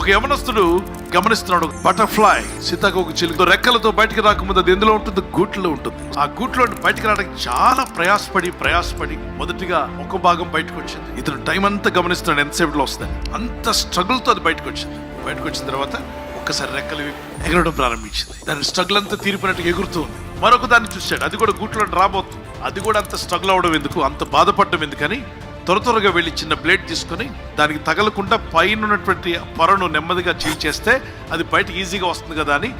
ఒక యవనస్తుడు గమనిస్తున్నాడు, బటర్ఫ్లై సీతాకోక చిలుకతో రెక్కలతో బయటికి రాకముందు అది ఎందులో ఉంటుంది? గూట్లో ఉంటుంది. ఆ గూట్లో బయటికి రావడానికి చాలా ప్రయాసపడి మొదటిగా ఒక భాగం బయటకు వచ్చింది. ఇతను టైం అంతా గమనిస్తున్నాడు, ఎంతసేపులో వస్తుంది. అంత స్ట్రగుల్ తో అది బయటకు వచ్చిన తర్వాత ఒక్కసారి రెక్కలు ఎగరడం ప్రారంభించింది. దాని స్ట్రగుల్ అంతా తీరిపోయినట్టు ఎగురుతూ ఉంది. మరొక దాన్ని చూశాడు, అది కూడా గూట్లో రాబోతుంది. అది కూడా అంత స్ట్రగుల్ అవడం ఎందుకు, అంత బాధపడడం ఎందుకని త్వరగా వెళ్ళి చిన్న బ్లేడ్ తీసుకొని దానికి తగలకుండా పైన ఉన్నటువంటి పొరను నెమ్మదిగా చీల్చేస్తే అది బయటకు ఈజీగా వస్తుంది కదా అని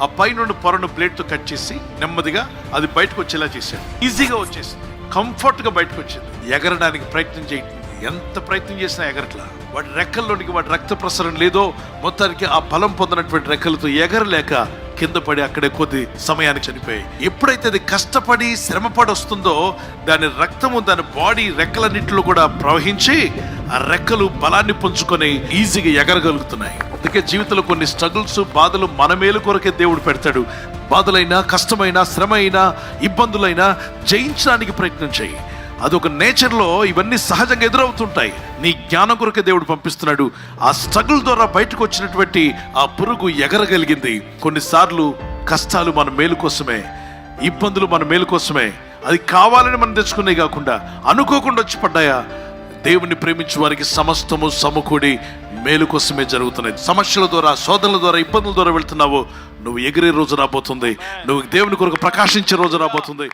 ఆ పైన పొరను బ్లేడ్తో కట్ చేసి నెమ్మదిగా అది బయటకు వచ్చేలా చేశాడు. ఈజీగా వచ్చేసింది, కంఫర్ట్గా బయటకు వచ్చింది. ఎగరడానికి ప్రయత్నం చేయటం, ఎంత ప్రయత్నం చేసినా ఎగరట్లా. వాటి రెక్కల్లోనికి వాటి రక్త ప్రసరణ లేదో, మొత్తానికి ఆ బలం పొందినటువంటి రెక్కలతో ఎగరలేక కింద పడి అక్కడే కొద్ది సమయానికి చనిపోయాయి. ఎప్పుడైతే అది కష్టపడి శ్రమపడి వస్తుందో దాని రక్తము దాని బాడీ రెక్కలన్నింటిలో కూడా ప్రవహించి ఆ రెక్కలు బలాన్ని పుంజుకొని ఈజీగా ఎగరగలుగుతున్నాయి. అందుకే జీవితంలో కొన్ని స్ట్రగుల్స్, బాధలు మన మేలు కొరకే దేవుడు పెడతాడు. బాధలైనా, కష్టమైనా, శ్రమ అయినా, ఇబ్బందులైనా జయించడానికి ప్రయత్నం చేయి. అదొక నేచర్లో ఇవన్నీ సహజంగా ఎదురవుతుంటాయి. నీ జ్ఞానం కొరకే దేవుడు పంపిస్తున్నాడు. ఆ స్ట్రగుల్ ద్వారా బయటకు వచ్చినటువంటి ఆ పురుగు ఎగరగలిగింది. కొన్నిసార్లు కష్టాలు మన మేలు కోసమే, ఇబ్బందులు మన మేలు కోసమే, అది కావాలని మనం తెచ్చుకునే కాకుండా అనుకోకుండా వచ్చి పడ్డాయా? దేవుణ్ణి ప్రేమించే వారికి సమస్తము సమకూడి మేలు కోసమే జరుగుతున్నాయి. సమస్యల ద్వారా, శోధనల ద్వారా, ఇబ్బందుల ద్వారా వెళ్తున్నావో, నువ్వు ఎగిరే రోజు రాబోతుంది. నువ్వు దేవుని కొరకు ప్రకాశించే రోజు రాబోతుంది.